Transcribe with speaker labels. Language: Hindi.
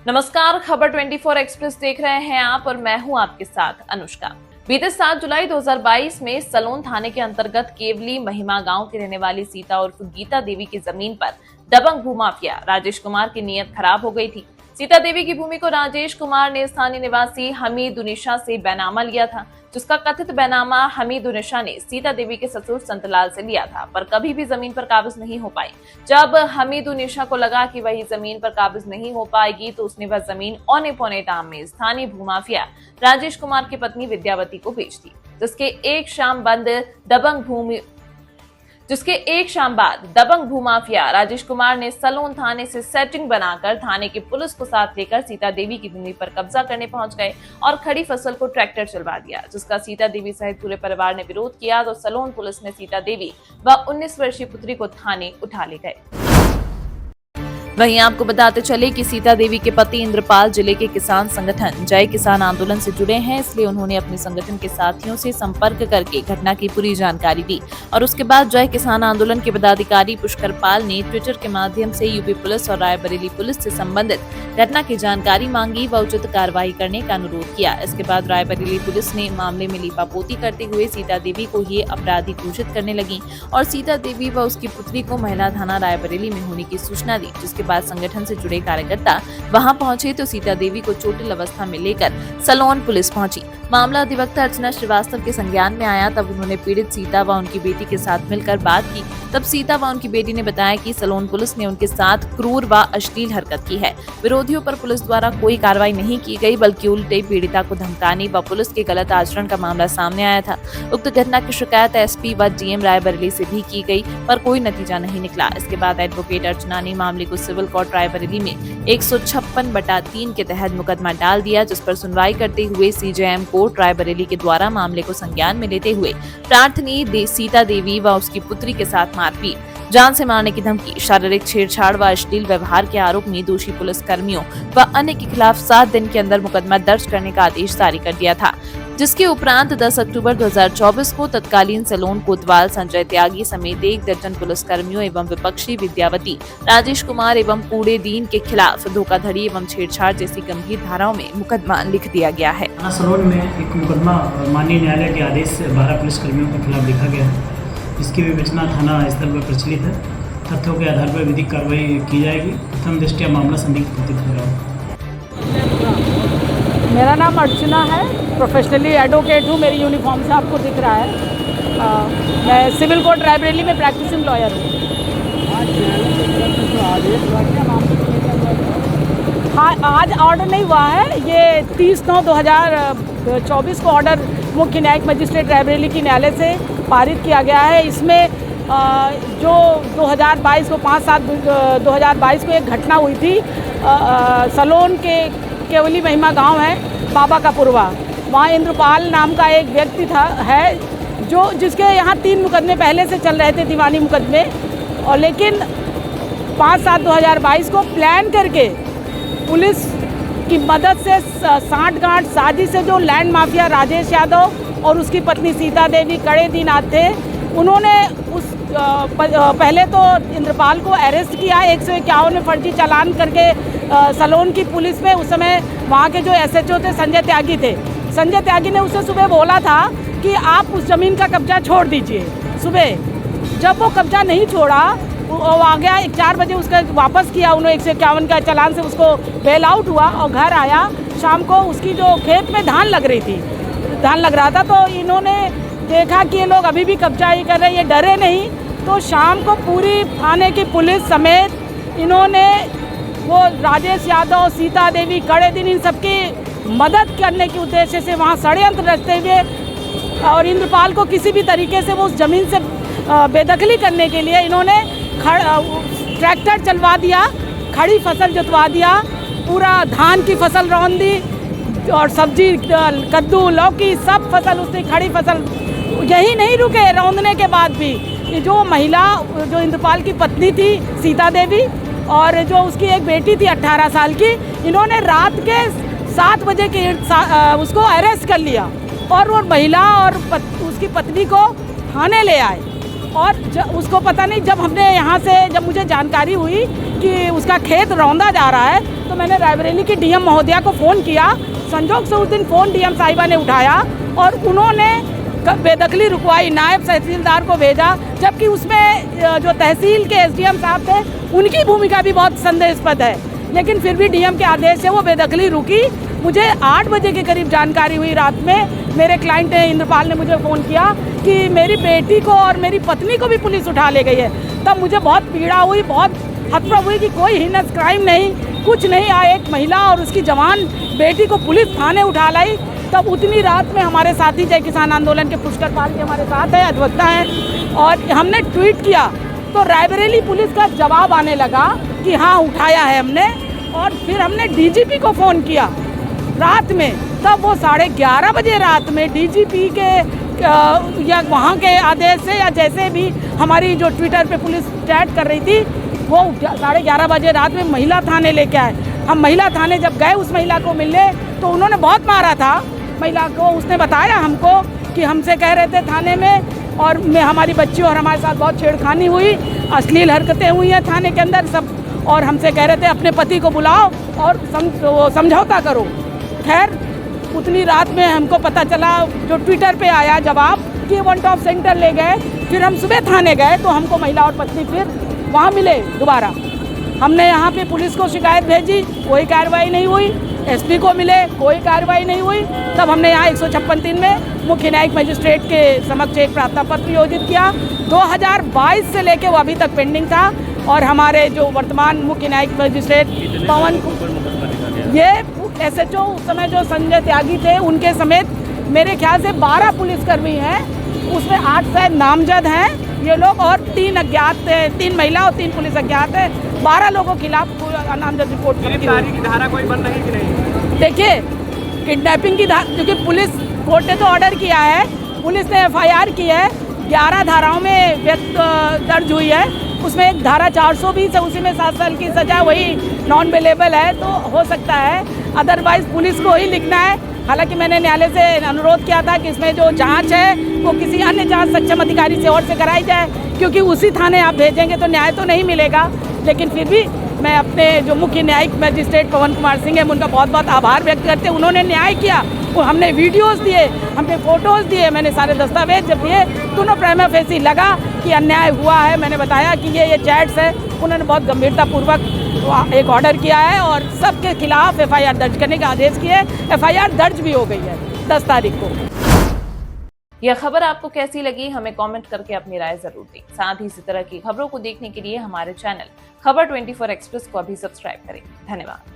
Speaker 1: नमस्कार, खबर 24 एक्सप्रेस देख रहे हैं आप और मैं हूं आपके साथ अनुष्का। बीते 7 जुलाई 2022 में सलोन थाने के अंतर्गत केवली महिमा गांव की रहने वाली सीता उर्फ गीता देवी की जमीन पर दबंग भूमाफिया राजेश कुमार की नीयत खराब हो गई थी। सीता देवी की भूमि को राजेश कुमार ने स्थानीय निवासी हमीदुनिशा से बैनामा लिया था, जिसका कथित बैनामा हमीदुनिशा ने सीता देवी के ससुर संतलाल से लिया था, पर कभी भी जमीन पर काबिज नहीं हो पाई। जब हमीदुनिशा को लगा कि वही जमीन पर काबिज नहीं हो पाएगी, तो उसने वह जमीन औने पौने दाम में स्थानीय भूमाफिया राजेश कुमार की पत्नी विद्यावती को बेच दी, जिसके एक शाम बाद दबंग भूमाफिया राजेश कुमार ने सलोन थाने से सेटिंग बनाकर थाने की पुलिस को साथ लेकर सीता देवी की भूमि पर कब्जा करने पहुंच गए और खड़ी फसल को ट्रैक्टर चलवा दिया, जिसका सीता देवी सहित पूरे परिवार ने विरोध किया। तो सलोन पुलिस ने सीता देवी व 19 वर्षीय पुत्री को थाने उठा ले गए। वहीं आपको बताते चले कि सीता देवी के पति इंद्रपाल जिले के किसान संगठन जय किसान आंदोलन से जुड़े हैं, इसलिए उन्होंने अपने संगठन के साथियों से संपर्क करके घटना की पूरी जानकारी दी और उसके बाद जय किसान आंदोलन के पदाधिकारी पुष्कर पाल ने ट्विटर के माध्यम से यूपी पुलिस और रायबरेली पुलिस से संबंधित घटना की जानकारी मांगी व उचित कार्रवाई करने का अनुरोध किया। इसके बाद रायबरेली पुलिस ने मामले में लीपापोती करते हुए सीता देवी को ये अपराधी घोषित करने लगी और सीता देवी व उसकी पुत्री को महिला थाना रायबरेली में होने की सूचना दी। जिसके बाद संगठन से जुड़े कार्यकर्ता वहां पहुंचे तो सीता देवी को चोटिल अवस्था में लेकर सलोन पुलिस पहुंची। मामला अधिवक्ता अर्चना श्रीवास्तव के संज्ञान में आया, तब उन्होंने पीड़ित सीता व उनकी बेटी के साथ मिलकर बात की। तब सीता व उनकी बेटी ने बताया कि सलोन पुलिस ने उनके साथ क्रूर व अश्लील हरकत की है। विरोधियों पर पुलिस द्वारा कोई कार्रवाई नहीं की गई, बल्कि उल्टे पीड़िता को धमकाने व पुलिस के गलत आचरण का मामला सामने आया था। उक्त घटना की शिकायत एसपी व डीएम रायबरेली से भी की गई, पर कोई नतीजा नहीं निकला। इसके बाद एडवोकेट अर्चना ने मामले को सिविल कोर्ट रायबरेली में 156/3 के तहत मुकदमा डाल दिया, जिस पर सुनवाई करते हुए सीजेएम कोर्ट रायबरेली के द्वारा मामले को संज्ञान में लेते हुए प्रार्थनी सीता देवी व उसकी पुत्री के साथ मारपीट, जान से मारने की धमकी, शारीरिक छेड़छाड़ व अश्लील व्यवहार के आरोप में दोषी पुलिस कर्मियों व अन्य के खिलाफ 7 दिन के अंदर मुकदमा दर्ज करने का आदेश जारी कर दिया था। जिसके उपरांत 10 अक्टूबर 2024 को तत्कालीन सलोन कोतवाल संजय त्यागी समेत 1 दर्जन पुलिस कर्मियों एवं विपक्षी विद्यावती राजेश कुमार एवं पूरे दीन के खिलाफ धोखाधड़ी एवं छेड़छाड़ जैसी गंभीर धाराओं में मुकदमा लिख दिया गया है।
Speaker 2: सलोन में एक मुकदमा माननीय न्यायालय के आदेश से 12 पुलिस कर्मियों के खिलाफ लिखा गया है, जिसकी विवेचना थाना स्तर पर प्रचलित है। तथ्यों के आधार पर विधिक कार्रवाई की जाएगी। प्रथम दृष्टया मामला संदिग्ध प्रतीत हो रहा है।
Speaker 3: मेरा नाम अर्चना है, प्रोफेशनली एडवोकेट हूँ, मेरी यूनिफॉर्म से आपको दिख रहा है। मैं सिविल कोर्ट रायबरेली में प्रैक्टिसिंग लॉयर हूँ। हाँ, आज ऑर्डर नहीं हुआ है, ये 30/9/2024 को ऑर्डर मुख्य न्यायिक मजिस्ट्रेट रायबरेली की न्यायालय से पारित किया गया है। इसमें जो 2022 को 5/7/2022 को एक घटना हुई थी, सलोन के केवली महिमा गांव है, बाबा का पुरवा, वहाँ इंद्रपाल नाम का एक व्यक्ति जिसके यहाँ 3 मुकदमे पहले से चल रहे थे, दीवानी मुकदमे, और लेकिन 5/7/2022 को प्लान करके पुलिस की मदद से सांठगांठ साजिश से जो लैंड माफिया राजेश यादव और उसकी पत्नी सीता देवी कड़े दिनाथ थे, उन्होंने पहले तो इंद्रपाल को अरेस्ट किया। 151 में फर्जी चालान करके सलोन की पुलिस में उस समय वहाँ के जो एसएचओ थे संजय त्यागी थे। संजय त्यागी ने उसे सुबह बोला था कि आप उस ज़मीन का कब्जा छोड़ दीजिए। सुबह जब वो कब्जा नहीं छोड़ा, वो आ गया 4 बजे, उसका वापस किया उन्होंने 151 का चालान से, उसको बेल आउट हुआ और घर आया। शाम को उसकी जो खेत में धान लग रहा था, तो इन्होंने देखा कि ये लोग अभी भी कब्जा ही कर रहे हैं, ये डरे नहीं। तो शाम को पूरी थाने की पुलिस समेत इन्होंने वो राजेश यादव, सीता देवी, कड़े दिन, इन सबकी मदद करने के उद्देश्य से वहाँ षड्यंत्र रचते हुए और इंद्रपाल को किसी भी तरीके से वो उस ज़मीन से बेदखली करने के लिए इन्होंने ट्रैक्टर चलवा दिया, खड़ी फसल जुतवा दिया, पूरा धान की फसल रौंद दी और सब्जी, कद्दू, लौकी, सब फसल, उसकी खड़ी फसल। यही नहीं रुके, रौंदने के बाद भी जो महिला, जो इंद्रपाल की पत्नी थी सीता देवी और जो उसकी एक बेटी थी 18 साल की, इन्होंने रात के 7 बजे के उसको अरेस्ट कर लिया और वो महिला और उसकी पत्नी को थाने ले आए। और उसको पता नहीं, जब मुझे जानकारी हुई कि उसका खेत रौंदा जा रहा है, तो मैंने रायबरेली की डीएम महोदया को फ़ोन किया। संजोग से उस दिन फ़ोन डीएम साहिबा ने उठाया और उन्होंने बेदखली रुकवाई, नायब तहसीलदार को भेजा, जबकि उसमें जो तहसील के एसडीएम साहब थे उनकी भूमिका भी बहुत संदेहास्पद है। लेकिन फिर भी डीएम के आदेश से वो बेदखली रुकी। मुझे 8 बजे के करीब जानकारी हुई रात में, मेरे क्लाइंट इंद्रपाल ने मुझे फ़ोन किया कि मेरी बेटी को और मेरी पत्नी को भी पुलिस उठा ले गई है। तब मुझे बहुत पीड़ा हुई, बहुत हतप्रभ हुई कि कोई हीनस क्राइम नहीं, कुछ नहीं आया, एक महिला और उसकी जवान बेटी को पुलिस थाने उठा लाई। तब उतनी रात में हमारे साथी जय किसान आंदोलन के पुष्कर पाल जी हमारे साथ हैं, अधिवक्ता हैं, और हमने ट्वीट किया तो रायबरेली पुलिस का जवाब आने लगा कि हाँ उठाया है हमने। और फिर हमने डीजीपी को फ़ोन किया रात में, तब वो 11:30 बजे रात में डीजीपी के या वहाँ के आदेश से या जैसे भी हमारी जो ट्विटर पे पुलिस चैट कर रही थी, वो 11:30 बजे रात में महिला थाने लेके आए। हम महिला थाने जब गए उस महिला को मिलने तो उन्होंने बहुत मारा था महिला को। उसने बताया हमको कि हमसे कह रहे थे थाने में, और हमारी बच्ची और हमारे साथ बहुत छेड़खानी हुई, अश्लील हरकतें हुई हैं थाने के अंदर सब, और हमसे कह रहे थे अपने पति को बुलाओ और समझौता करो। खैर उतनी रात में हमको पता चला, जो ट्विटर पे आया जवाब, कि वन टॉप सेंटर ले गए। फिर हम सुबह थाने गए तो हमको महिला और पत्नी फिर वहाँ मिले दोबारा। हमने यहाँ पे पुलिस को शिकायत भेजी, कोई कार्रवाई नहीं हुई। एसपी को मिले, कोई कार्रवाई नहीं हुई। तब हमने यहाँ 156(3) में मुख्य न्यायिक मजिस्ट्रेट के समक्ष एक प्रार्थना पत्र योजित किया। 2022 से लेके वो अभी तक पेंडिंग था, और हमारे जो वर्तमान मुख्य न्यायिक मजिस्ट्रेट पवन, ये SHO उस समय जो संजय त्यागी थे उनके समेत मेरे ख्याल से 12 पुलिसकर्मी हैं, उसमें 8 शायद नामजद हैं ये लोग, और 3 अज्ञात, 3 महिला और 3 पुलिस अज्ञात है। 12 लोगों के खिलाफ नामजद रिपोर्ट करती है।
Speaker 4: की धारा कोई बन रही कि नहीं?
Speaker 3: देखिए, किडनैपिंग की धारा, क्योंकि पुलिस कोर्ट ने तो ऑर्डर किया है, पुलिस ने FIR की है, 11 धाराओं में दर्ज हुई है। उसमें एक धारा 420 है, उसी में 7 साल की सजा, वही नॉन बेलेबल है, तो हो सकता है। अदरवाइज़ पुलिस को ही लिखना है। हालांकि मैंने न्यायालय से अनुरोध किया था कि इसमें जो जांच है वो किसी अन्य जांच सक्षम अधिकारी से और से कराई जाए, क्योंकि उसी थाने आप भेजेंगे तो न्याय तो नहीं मिलेगा। लेकिन फिर भी मैं अपने जो मुख्य न्यायिक मजिस्ट्रेट पवन कुमार सिंह है, उनका बहुत बहुत आभार व्यक्त करते हैं। उन्होंने न्याय किया, वो हमने वीडियोज़ दिए, हमने फ़ोटोज़ दिए, मैंने सारे दस्तावेज जब दिए, दोनों प्राइमा फेसी लगा कि अन्याय हुआ है। मैंने बताया कि ये चैट्स है, उन्होंने बहुत गंभीरतापूर्वक एक ऑर्डर किया है और सबके खिलाफ FIR दर्ज करने का आदेश किया है। FIR दर्ज भी हो गई है 10 तारीख को।
Speaker 1: यह खबर आपको कैसी लगी, हमें कमेंट करके अपनी राय जरूर दें। साथ ही इसी तरह की खबरों को देखने के लिए हमारे चैनल खबर 24 एक्सप्रेस को अभी सब्सक्राइब करें। धन्यवाद।